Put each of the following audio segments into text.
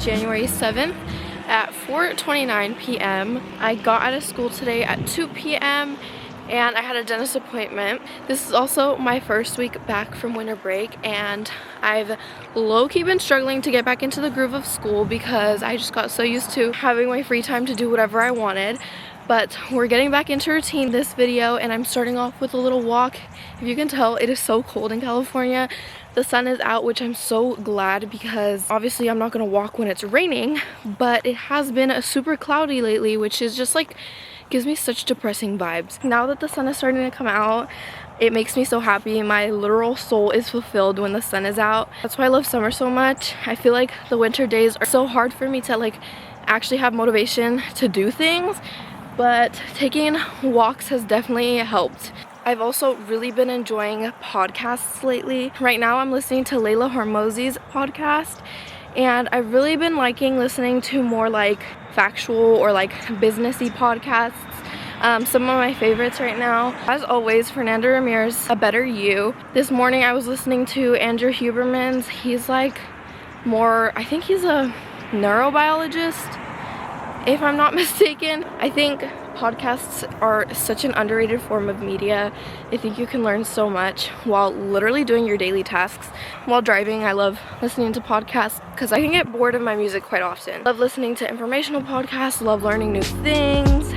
January 7th at 4:29 p.m. I got out of school today at 2 p.m. and I had a dentist appointment. This is also my first week back from winter break, and I've low-key been struggling to get back into the groove of school because I just got so used to having my free time to do whatever I wanted. But we're getting back into routine this video, and I'm starting off with a little walk. If you can tell, it is so cold in California. The sun is out, which I'm so glad, because obviously I'm not gonna walk when it's raining, but it has been super cloudy lately, which is just like gives me such depressing vibes. Now that the sun is starting to come out, it makes me so happy. My literal soul is fulfilled when the sun is out. That's why I love summer so much. I feel like the winter days are so hard for me to like actually have motivation to do things, but taking walks has definitely helped. I've also really been enjoying podcasts lately. Right now I'm listening to Layla Hormozi's podcast, and I've really been liking listening to more like factual or like businessy podcasts. Some of my favorites right now, as always, Fernando Ramirez, A Better You. This morning I was listening to Andrew Huberman's. He's like more, I think he's a neurobiologist, if I'm not mistaken. I think podcasts are such an underrated form of media. I think you can learn so much while literally doing your daily tasks. While driving, I love listening to podcasts because I can get bored of my music quite often. Love listening to informational podcasts, love learning new things.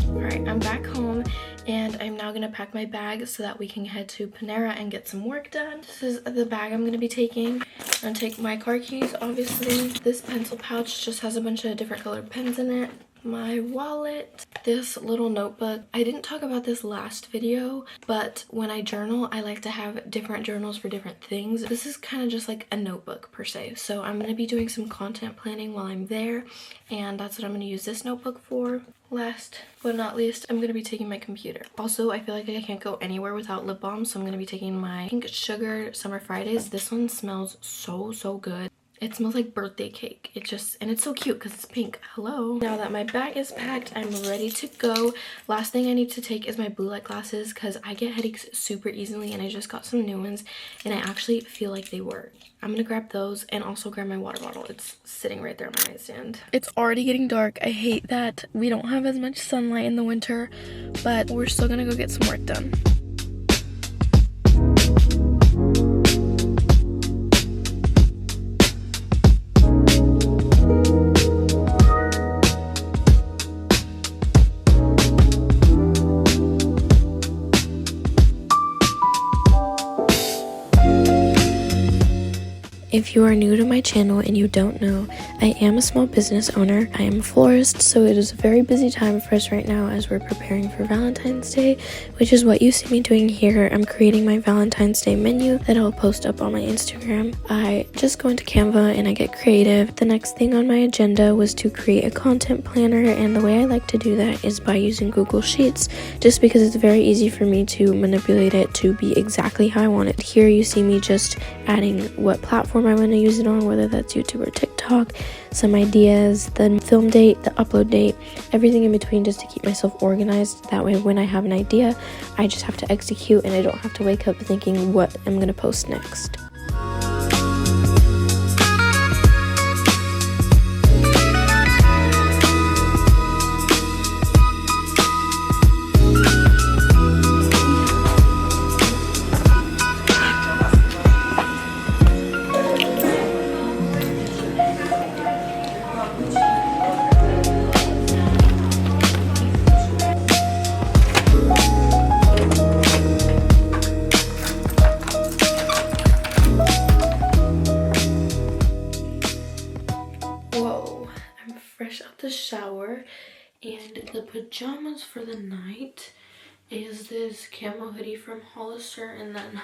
Alright, I'm back home, and I'm now gonna pack my bag so that we can head to Panera and get some work done. This is the bag I'm gonna be taking. I'm gonna take my car keys, obviously. This pencil pouch just has a bunch of different colored pens in it. My wallet, this little notebook. I didn't talk about this last video, but when I journal, I like to have different journals for different things. This is kind of just like a notebook per se. So I'm gonna be doing some content planning while I'm there, and that's what I'm gonna use this notebook for. Last but not least, I'm gonna be taking my computer. Also, I feel like I can't go anywhere without lip balm, so I'm gonna be taking my Pink Sugar Summer Fridays. This one smells so good. It smells like birthday cake. And it's so cute because it's pink. Hello. Now that my bag is packed, I'm ready to go. Last thing I need to take is my blue light glasses because I get headaches super easily, and I just got some new ones and I actually feel like they work. I'm gonna grab those and also grab my water bottle. It's sitting right there on my nightstand. It's already getting dark. I hate that we don't have as much sunlight in the winter, but we're still gonna go get some work done. If you are new to my channel and you don't know, I am a small business owner. I am a florist, so it is a very busy time for us right now as we're preparing for Valentine's Day, which is what you see me doing here. I'm creating my Valentine's Day menu that I'll post up on my Instagram. I just go into Canva and I get creative. The next thing on my agenda was to create a content planner, and the way I like to do that is by using Google Sheets, just because it's very easy for me to manipulate it to be exactly how I want it. Here you see me just adding what platform I want to use it on, whether that's YouTube or TikTok, some ideas, the film date, the upload date, everything in between, just to keep myself organized. That way when I have an idea, I just have to execute and I don't have to wake up thinking what I'm going to post next. The shower, and the pajamas for the night is this camo hoodie from Hollister and then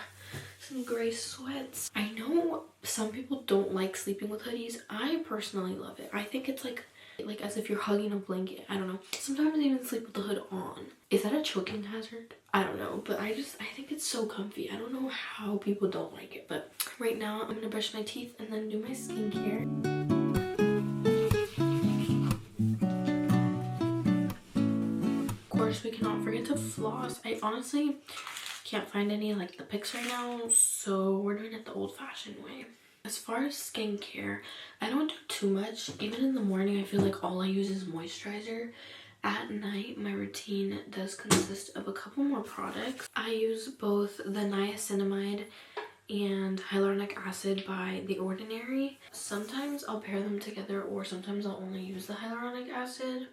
some gray sweats. I know some people don't like sleeping with hoodies. I personally love it. I think it's like as if you're hugging a blanket. I don't know. Sometimes I even sleep with the hood on. Is that a choking hazard? I don't know, but I think it's so comfy. I don't know how people don't like it, but right now I'm gonna brush my teeth and then do my skincare. also cannot forget to floss. I honestly can't find any like the pics right now, so we're doing it the old-fashioned way. As far as skincare, I don't do too much. Even in the morning, I feel like all I use is moisturizer. At night, my routine does consist of a couple more products. I use both the niacinamide and hyaluronic acid by The Ordinary. Sometimes I'll pair them together, or sometimes I'll only use the hyaluronic acid.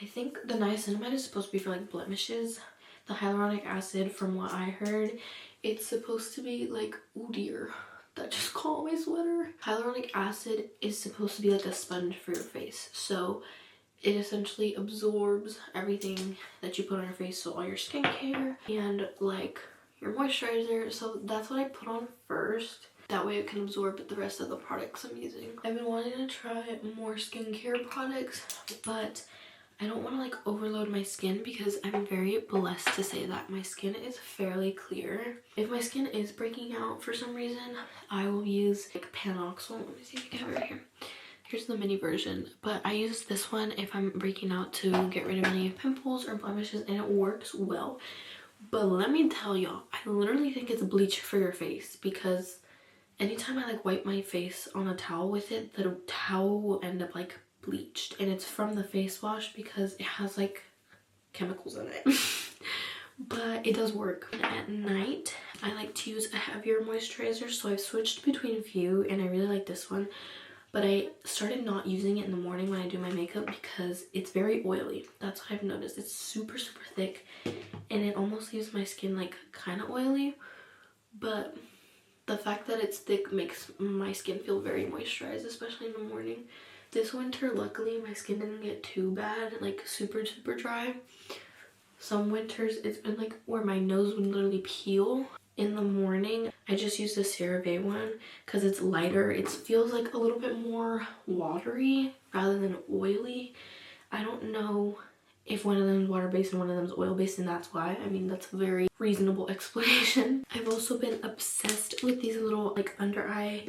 I think the niacinamide is supposed to be for like blemishes. The hyaluronic acid, from what I heard, it's supposed to be like, oh dear, that just caught my sweater. Hyaluronic acid is supposed to be like a sponge for your face. So it essentially absorbs everything that you put on your face. So all your skincare and like your moisturizer. So that's what I put on first. That way it can absorb the rest of the products I'm using. I've been wanting to try more skincare products, but I don't want to like overload my skin because I'm very blessed to say that my skin is fairly clear. If my skin is breaking out for some reason, I will use like panoxyl. Let me see if I can have it right here. Here's the mini version, but I use this one if I'm breaking out to get rid of any pimples or blemishes, and it works well. But let me tell y'all, I literally think it's bleach for your face, because anytime I like wipe my face on a towel with it, the towel will end up like bleached, and it's from the face wash because it has like chemicals in it. But it does work. At night, I like to use a heavier moisturizer, so I've switched between a few, and I really like this one. But I started not using it in the morning when I do my makeup because it's very oily. That's what I've noticed. It's super, super thick, and it almost leaves my skin like kind of oily. But the fact that it's thick makes my skin feel very moisturized, especially in the morning. This winter, luckily, my skin didn't get too bad, like super, super dry. Some winters, it's been like where my nose would literally peel. In the morning, I just use the CeraVe one because it's lighter. It feels like a little bit more watery rather than oily. I don't know if one of them is water-based and one of them is oil-based, and that's why. I mean, that's a very reasonable explanation. I've also been obsessed with these little like under eye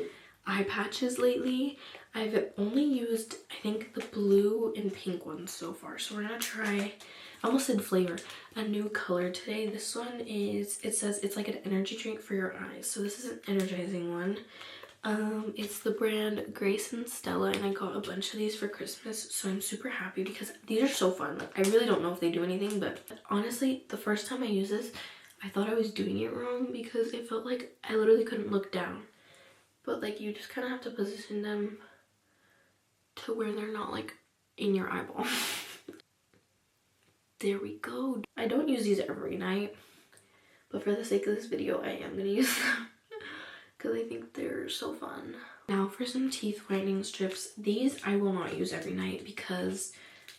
patches lately. I've only used, I think, the blue and pink ones so far. So we're gonna try, I almost said flavor, a new color today. This one is, it says it's like an energy drink for your eyes. So this is an energizing one. It's the brand Grace and Stella, and I got a bunch of these for Christmas, so I'm super happy because these are so fun. Like, I really don't know if they do anything, but honestly, the first time I used this, I thought I was doing it wrong because it felt like I literally couldn't look down. But like, you just kind of have to position them to where they're not like in your eyeball. There we go. I don't use these every night, but for the sake of this video, I am gonna use them because I think they're so fun. Now for some teeth whitening strips. These I will not use every night because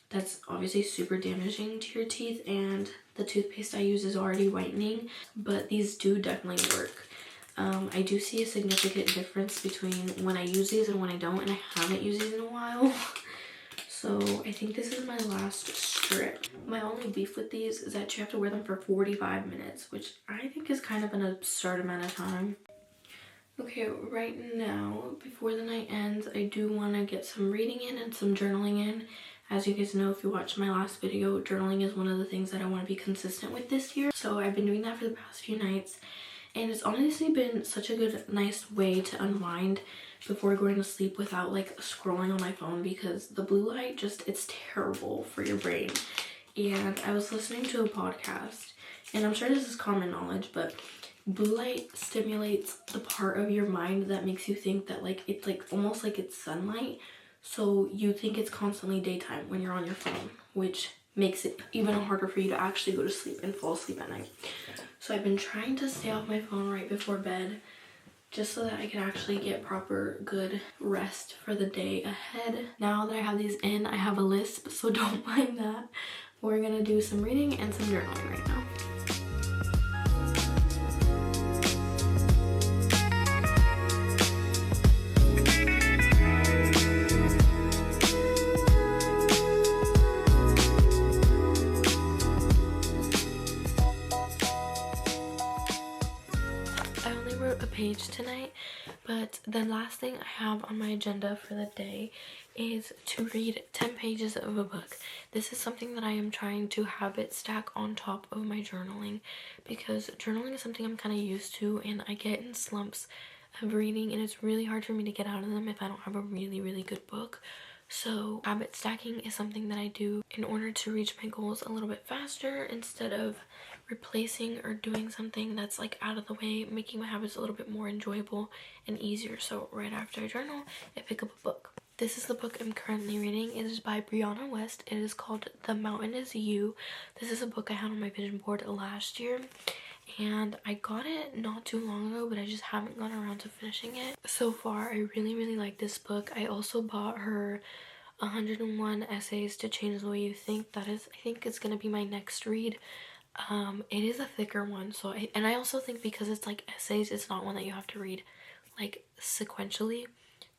that's obviously super damaging to your teeth, and the toothpaste I use is already whitening, but these do definitely work. I do see a significant difference between when I use these and when I don't, and I haven't used these in a while. So I think this is my last strip. My only beef with these is that you have to wear them for 45 minutes, which I think is kind of an absurd amount of time. Okay, right now, before the night ends, I do want to get some reading in and some journaling in. As you guys know, if you watched my last video, journaling is one of the things that I want to be consistent with this year. So I've been doing that for the past few nights. And it's honestly been such a good, nice way to unwind before going to sleep without like scrolling on my phone, because the blue light just, it's terrible for your brain. And I was listening to a podcast, and I'm sure this is common knowledge, but blue light stimulates the part of your mind that makes you think that like it's like almost like it's sunlight. So you think it's constantly daytime when you're on your phone, which makes it even harder for you to actually go to sleep and fall asleep at night. So I've been trying to stay off my phone right before bed, just so that I can actually get proper good rest for the day ahead. Now that I have these in, I have a lisp, so don't mind that. We're gonna do some reading and some journaling right now. Page tonight, but the last thing I have on my agenda for the day is to read 10 pages of a book. This is something that I am trying to habit stack on top of my journaling, because journaling is something I'm kind of used to, and I get in slumps of reading and it's really hard for me to get out of them if I don't have a really good book. So habit stacking is something that I do in order to reach my goals a little bit faster, instead of replacing or doing something that's like out of the way, making my habits a little bit more enjoyable and easier. So right after I journal, I pick up a book. This is the book I'm currently reading. It is by Brianna West. It is called The Mountain Is You. This is a book I had on my vision board last year, and I got it not too long ago, but I just haven't gone around to finishing it. So far, I really like this book. I also bought her 101 Essays to Change the Way You Think. That is, I think it's gonna be my next read. It is a thicker one, so I also think because it's like essays, it's not one that you have to read like sequentially,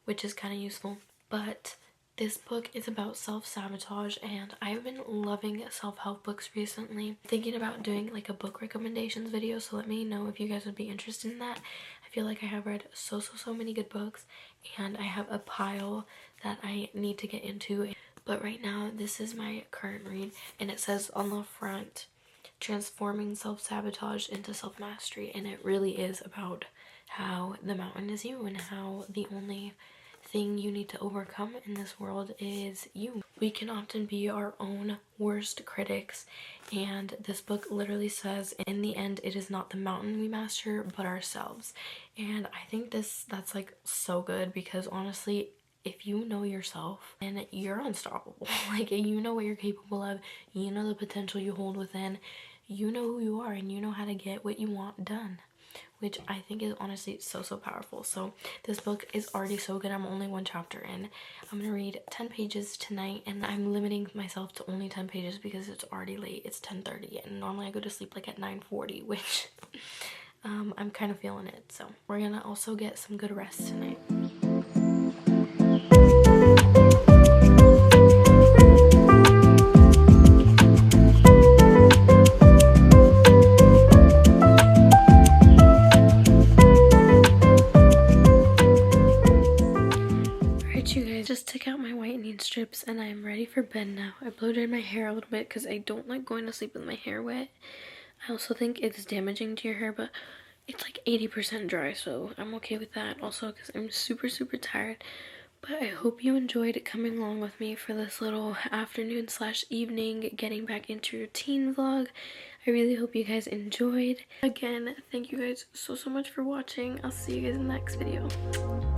which is kind of useful. But this book is about self-sabotage, and I've been loving self-help books recently. Thinking about doing like a book recommendations video, so let me know if you guys would be interested in that. I feel like I have read so many good books, and I have a pile that I need to get into. But right now, this is my current read, and it says on the front, transforming self-sabotage into self-mastery, and it really is about how the mountain is you, and how the only thing you need to overcome in this world is you. We can often be our own worst critics, and this book literally says in the end, it is not the mountain we master but ourselves. And I think that's like so good, because honestly, if you know yourself, and you're unstoppable. Like, you know what you're capable of, you know the potential you hold within, you know who you are, and you know how to get what you want done, which I think is honestly so powerful. So this book is already so good. I'm only one chapter in. I'm gonna read 10 pages tonight, and I'm limiting myself to only 10 pages because it's already late. It's 10:30, and normally I go to sleep like at 9:40, which I'm kind of feeling it. So we're gonna also get some good rest tonight. You guys, just took out my whitening strips and I'm ready for bed now. I blow dried my hair a little bit because I don't like going to sleep with my hair wet. I also think it's damaging to your hair, but it's like 80% dry, so I'm okay with that. Also because I'm super tired. But I hope you enjoyed coming along with me for this little afternoon / evening getting back into routine vlog. I really hope you guys enjoyed. Again, thank you guys so much for watching. I'll see you guys in the next video.